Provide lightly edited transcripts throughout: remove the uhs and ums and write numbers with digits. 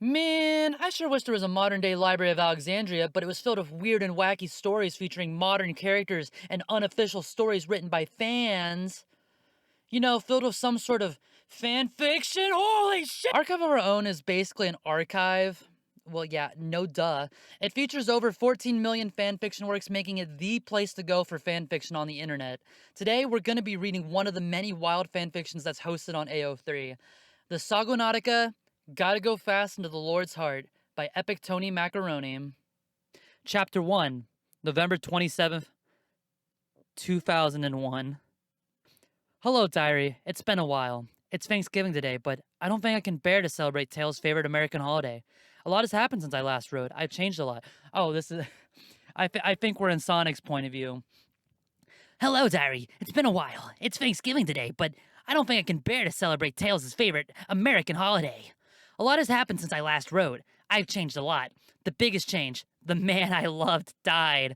Man, I sure wish there was a modern-day Library of Alexandria, but it was filled with weird and wacky stories featuring modern characters and unofficial stories written by fans. You know, filled with some sort of fan fiction. Holy shit! Archive of Our Own is basically an archive. Well, yeah, no duh. It features over 14 million fan fiction works, making it the place to go for fan fiction on the internet. Today, we're going to be reading one of the many wild fan fictions that's hosted on AO3. The Sogonautica, Gotta Go Fast into the Lord's Heart by epictonymacaroni. Chapter 1, November 27th, 2001. Hello, diary. It's been a while. It's Thanksgiving today, but I don't think I can bear to celebrate Taylor's favorite American holiday. A lot has happened since I last wrote. I've changed a lot. Oh, this is... I think we're in Sonic's point of view. Hello, diary. It's been a while. It's Thanksgiving today, but I don't think I can bear to celebrate Tails' favorite American holiday. A lot has happened since I last wrote. I've changed a lot. The biggest change, the man I loved died.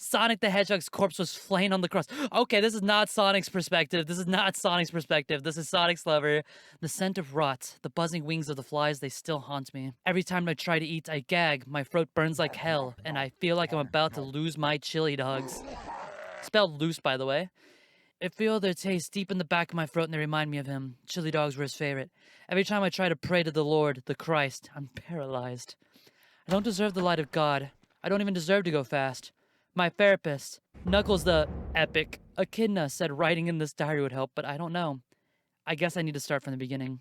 Sonic the Hedgehog's corpse was flaying on the cross. Okay, this is not Sonic's perspective. This is not Sonic's perspective. This is Sonic's lover. The scent of rot, the buzzing wings of the flies, they still haunt me. Every time I try to eat, I gag. My throat burns like hell, and I feel like I'm about to lose my chili dogs. Spelled loose, by the way. I feel their taste deep in the back of my throat, and they remind me of him. Chili dogs were his favorite. Every time I try to pray to the Lord, the Christ, I'm paralyzed. I don't deserve the light of God. I don't even deserve to go fast. My therapist, Knuckles the Epic Echidna, said writing in this diary would help, but I don't know. I guess I need to start from the beginning.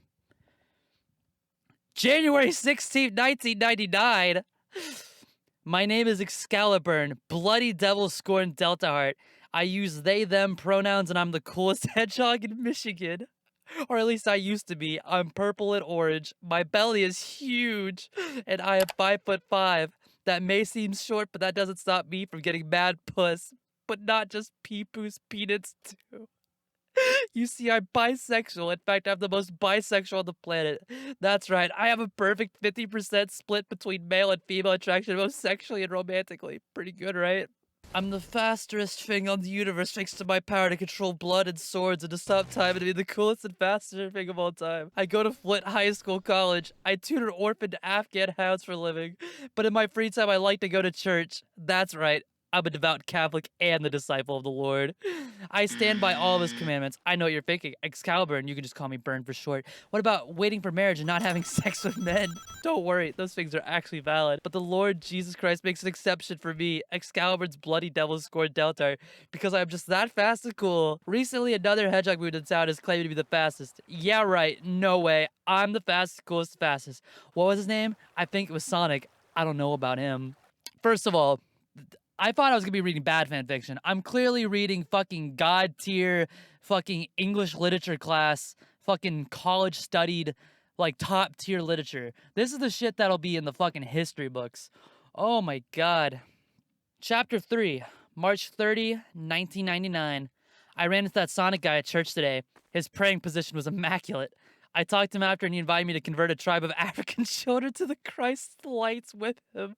January 16th, 1999. My name is Excalibur, Bloody Devil Scorn Delta Heart. I use they, them pronouns, and I'm the coolest hedgehog in Michigan. Or at least I used to be. I'm purple and orange. My belly is huge, and I am 5'5". That may seem short, but that doesn't stop me from getting mad puss. But not just pee-poos peanuts, too. You see, I'm bisexual. In fact, I'm the most bisexual on the planet. That's right. I have a perfect 50% split between male and female attraction, both sexually and romantically. Pretty good, right? I'm the fastest thing on the universe thanks to my power to control blood and swords and to stop time and to be the coolest and fastest thing of all time. I go to Flint High School College. I tutor orphaned Afghan hounds for a living. But in my free time, I like to go to church. That's right. I'm a devout Catholic and the disciple of the Lord. I stand by all of his commandments. I know what you're thinking. Excalibur, and you can just call me Burn for short. What about waiting for marriage and not having sex with men? Don't worry, those things are actually valid. But the Lord Jesus Christ makes an exception for me, Excalibur's bloody devil scored Delta, because I'm just that fast and cool. Recently, another hedgehog moved in town is claiming to be the fastest. Yeah, right. No way. I'm the fastest, coolest, fastest. What was his name? I think it was Sonic. I don't know about him. First of all, I thought I was gonna be reading bad fan fiction. I'm clearly reading fucking god tier, fucking English literature class, fucking college studied, like top tier literature. This is the shit that'll be in the fucking history books. Oh my god. Chapter 3, March 30, 1999. I ran into that Sonic guy at church today. His praying position was immaculate. I talked to him after and he invited me to convert a tribe of African children to the Christ lights with him.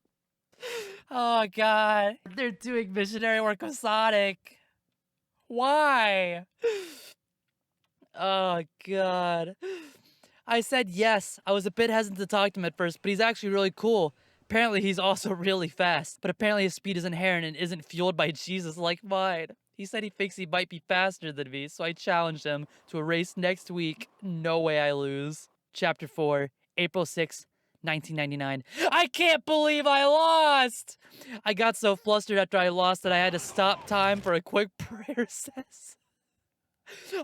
Oh god, they're doing missionary work with Sonic. Why? Oh god. I said yes. I was a bit hesitant to talk to him at first, but he's actually really cool. Apparently he's also really fast, but apparently his speed is inherent and isn't fueled by Jesus like mine. He said he thinks he might be faster than me, so I challenged him to a race next week. No way I lose. Chapter 4, April 6th, 1999. I can't believe I lost! I got so flustered after I lost that I had to stop time for a quick prayer says.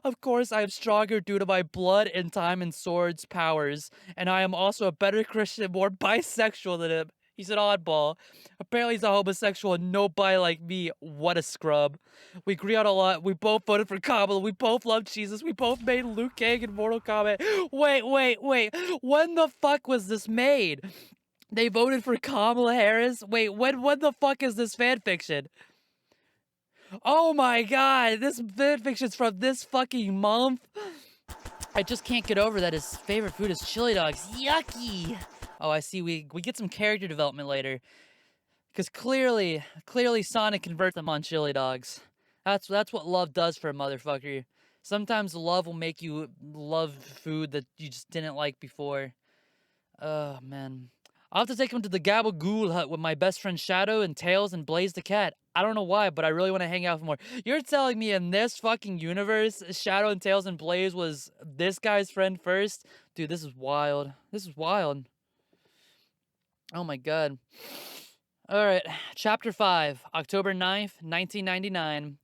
Of course, I am stronger due to my blood and time and swords powers, and I am also a better Christian, more bisexual than him. He's an oddball. Apparently he's a homosexual and no bi like me. What a scrub. We agree on a lot. We both voted for Kamala. We both love Jesus. We both made Liu Kang in Mortal Kombat. Wait. When the fuck was this made? They voted for Kamala Harris? Wait, when the fuck is this fanfiction? Oh my god, this fanfiction's from this fucking month? I just can't get over that his favorite food is chili dogs. Yucky! Oh, I see. We get some character development later. Because clearly Sonic converts them on chili dogs. That's what love does for a motherfucker. Sometimes love will make you love food that you just didn't like before. Oh, man. I'll have to take him to the Gabagool hut with my best friend Shadow and Tails and Blaze the cat. I don't know why, but I really want to hang out more. You're telling me in this fucking universe, Shadow and Tails and Blaze was this guy's friend first? Dude, this is wild. This is wild. Oh my god. All right, Chapter 5, October 9th, 1999.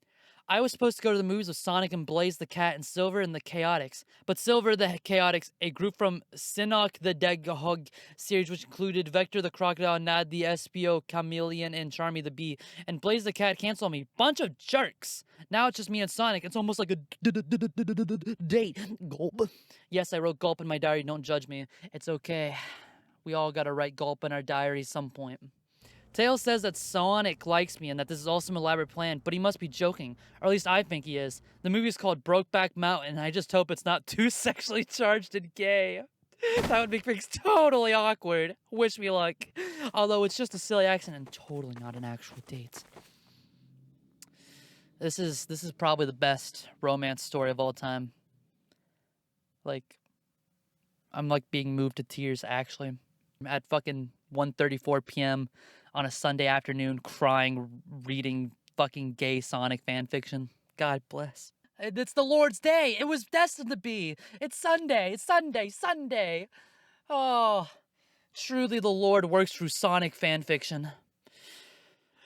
I was supposed to go to the movies with Sonic and Blaze the Cat and Silver and the Chaotix. But Silver the Chaotix, a group from Sinnock the Daghog series, which included Vector the Crocodile, Nad the Espio, Chameleon, and Charmy the Bee, and Blaze the Cat canceled on me. Bunch of jerks. Now it's just me and Sonic. It's almost like a date. Gulp. Yes, I wrote gulp in my diary. Don't judge me. It's okay. We all gotta write gulp in our diary some point. Tails says that Sonic likes me and that this is all some elaborate plan, but he must be joking. Or at least I think he is. The movie is called Brokeback Mountain, and I just hope it's not too sexually charged and gay. That would make things totally awkward. Wish me luck. Although it's just a silly accident and totally not an actual date. This is probably the best romance story of all time. Like, I'm like being moved to tears, actually. At fucking 1:34 p.m. on a Sunday afternoon, crying, reading fucking gay Sonic fanfiction. God bless. It's the Lord's day. It was destined to be. It's Sunday. It's Sunday. Sunday. Oh, truly the Lord works through Sonic fanfiction.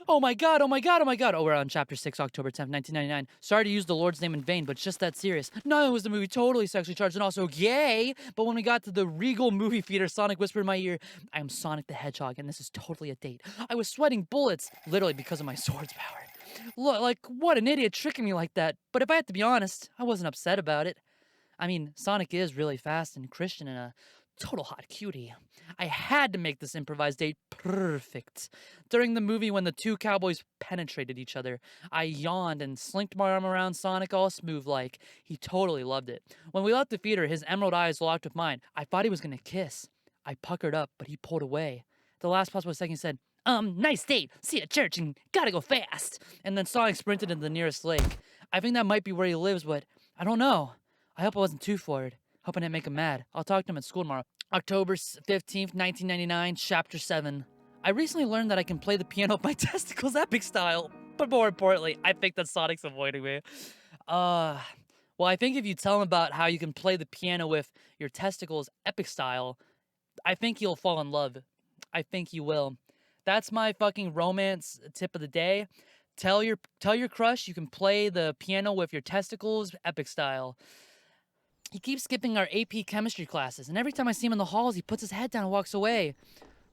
Oh my god, oh my god, oh my god. Oh, we're on Chapter 6, October 10th, 1999. Sorry to use the Lord's name in vain, but it's just that serious. Not only was the movie totally sexually charged and also gay, but when we got to the Regal movie theater, Sonic whispered in my ear, I am Sonic the Hedgehog, and this is totally a date. I was sweating bullets, literally because of my sword's power. Look, like, what an idiot tricking me like that. But if I had to be honest, I wasn't upset about it. I mean, Sonic is really fast and Christian and a total hot cutie. I had to make this improvised date perfect. During the movie, when the two cowboys penetrated each other, I yawned and slinked my arm around Sonic all smooth like. He totally loved it. When we left the theater, his emerald eyes locked with mine. I thought he was gonna kiss. I puckered up, but he pulled away. The last possible second he said, nice date. See you at church and gotta go fast. And then Sonic sprinted into the nearest lake. I think that might be where he lives, but I don't know. I hope I wasn't too forward. Hope I didn't make him mad. I'll talk to him at school tomorrow. October 15th, 1999, Chapter 7. I recently learned that I can play the piano with my testicles epic style. But more importantly, I think that Sonic's avoiding me. Well, I think if you tell him about how you can play the piano with your testicles epic style, I think you'll fall in love. I think you will. That's my fucking romance tip of the day. Tell your crush you can play the piano with your testicles epic style. He keeps skipping our AP chemistry classes, and every time I see him in the halls, he puts his head down and walks away.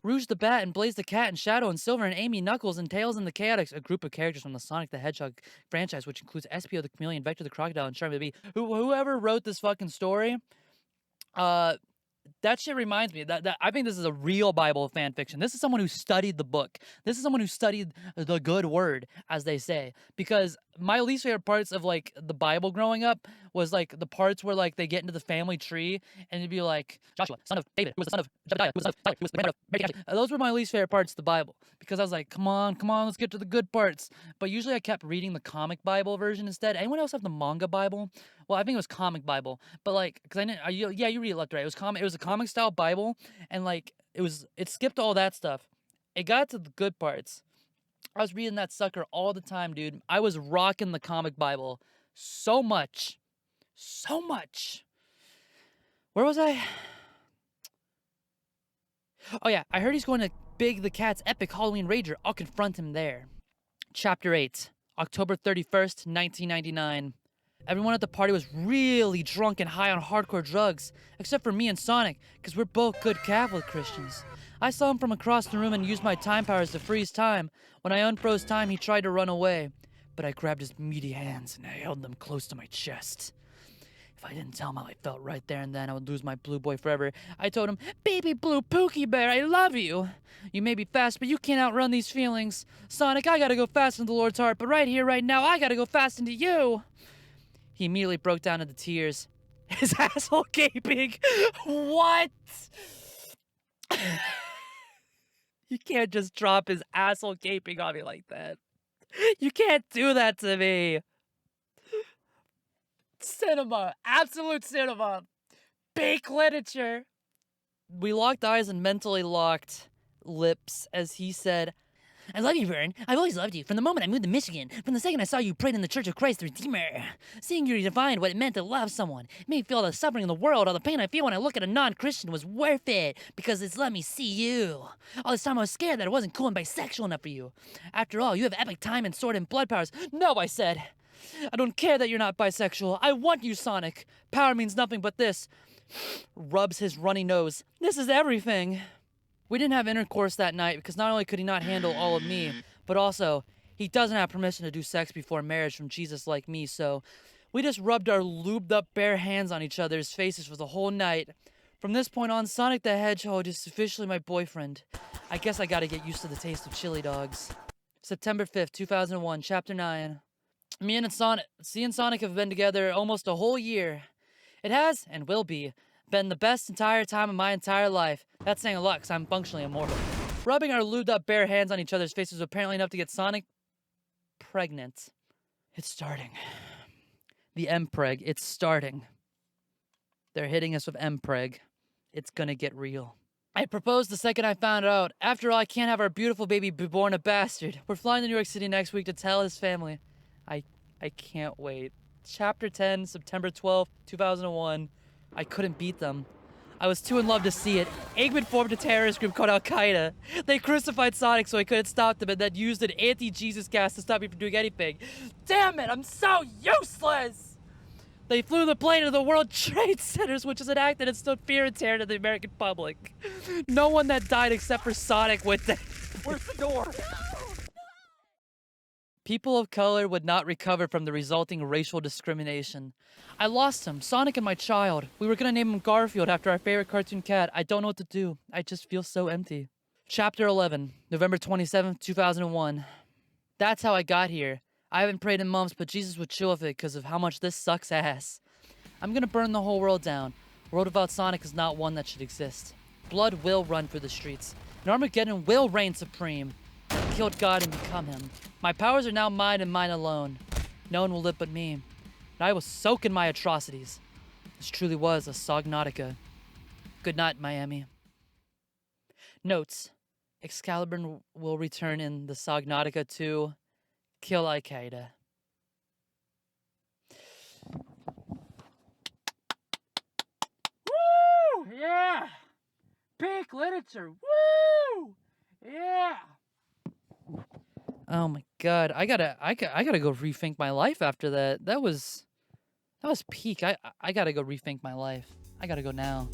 Rouge the Bat and Blaze the Cat and Shadow and Silver and Amy, Knuckles and Tails and the Chaotix, a group of characters from the Sonic the Hedgehog franchise, which includes Espio the Chameleon, Vector the Crocodile, and Charmy the Bee. Whoever wrote this fucking story, that shit reminds me that I think this is a real Bible fan fiction. This is someone who studied the book. This is someone who studied the good word, as they say. Because my least favorite parts of like the Bible growing up was like the parts where like they get into the family tree and it'd be like Joshua, son of David, who was the son of Jebediah, who was the son of Tyler, who was the granddaughter of Mary Kay. Those were my least favorite parts of the Bible because I was like, come on, let's get to the good parts. But usually I kept reading the comic Bible version instead. Anyone else have the manga Bible? Well, I think it was comic Bible, but like, cause I didn't. Yeah, you read it left, right? It was a comic style Bible, and like it skipped all that stuff. It got to the good parts. I was reading that sucker all the time, dude. I was rocking the comic Bible so much. Where was I? Oh yeah, I heard he's going to Big the Cat's epic Halloween Rager. I'll confront him there. Chapter 8, October 31st, 1999. Everyone at the party was really drunk and high on hardcore drugs, except for me and Sonic, because we're both good Catholic Christians. I saw him from across the room and used my time powers to freeze time. When I unfroze time, he tried to run away, but I grabbed his meaty hands and I held them close to my chest. If I didn't tell him how I felt right there and then, I would lose my blue boy forever. I told him, Baby Blue Pookie Bear, I love you. You may be fast, but you can't outrun these feelings. Sonic, I gotta go fast into the Lord's heart, but right here, right now, I gotta go fast into you. He immediately broke down into tears. His asshole gaping. What? You can't just drop his asshole gaping on me like that. You can't do that to me. Cinema. Absolute cinema. Peak literature. We locked eyes and mentally locked lips as he said, I love you, Vern. I've always loved you. From the moment I moved to Michigan, from the second I saw you prayed in the Church of Christ the Redeemer. Seeing you defined what it meant to love someone. It made me feel all the suffering in the world, all the pain I feel when I look at a non-Christian was worth it, because it's let me see you. All this time I was scared that I wasn't cool and bisexual enough for you. After all, you have epic time and sword and blood powers. No, I said. I don't care that you're not bisexual. I want you, Sonic. Power means nothing but this. Rubs his runny nose. This is everything. We didn't have intercourse that night because not only could he not handle all of me, but also he doesn't have permission to do sex before marriage from Jesus like me, so we just rubbed our lubed up bare hands on each other's faces for the whole night. From this point on, Sonic the Hedgehog is officially my boyfriend. I guess I gotta get used to the taste of chili dogs. September 5th, 2001, Chapter 9. Me and Sonic have been together almost a whole year. It has, and will be, been the best entire time of my entire life. That's saying a lot, because I'm functionally immortal. Rubbing our lubed up bare hands on each other's faces was apparently enough to get Sonic pregnant. It's starting. The M-Preg, it's starting. They're hitting us with M-Preg. It's gonna get real. I proposed the second I found out. After all, I can't have our beautiful baby be born a bastard. We're flying to New York City next week to tell his family. I can't wait. Chapter 10, September 12th, 2001. I couldn't beat them. I was too in love to see it. Eggman formed a terrorist group called Al-Qaeda. They crucified Sonic so I couldn't stop them and then used an anti-Jesus gas to stop me from doing anything. Damn it, I'm so useless! They flew the plane into the World Trade Centers, which is an act that instilled fear and terror to the American public. No one that died except for Sonic went there. Where's the door? People of color would not recover from the resulting racial discrimination. I lost him, Sonic and my child. We were gonna name him Garfield after our favorite cartoon cat. I don't know what to do. I just feel so empty. Chapter 11, November 27th, 2001. That's how I got here. I haven't prayed in months, but Jesus would chill with it because of how much this sucks ass. I'm gonna burn the whole world down. A world without Sonic is not one that should exist. Blood will run through the streets. And Armageddon will reign supreme. I killed God and become him. My powers are now mine and mine alone. No one will live but me. And I will soak in my atrocities. This truly was a Sogonautica. Good night, Miami. Notes. Excalibur will return in the Sogonautica to kill Al-Qaeda. Woo! Yeah! Peak literature! Woo! Yeah! Oh my god, I gotta go rethink my life after that. That was peak. I gotta go rethink my life. I gotta go now.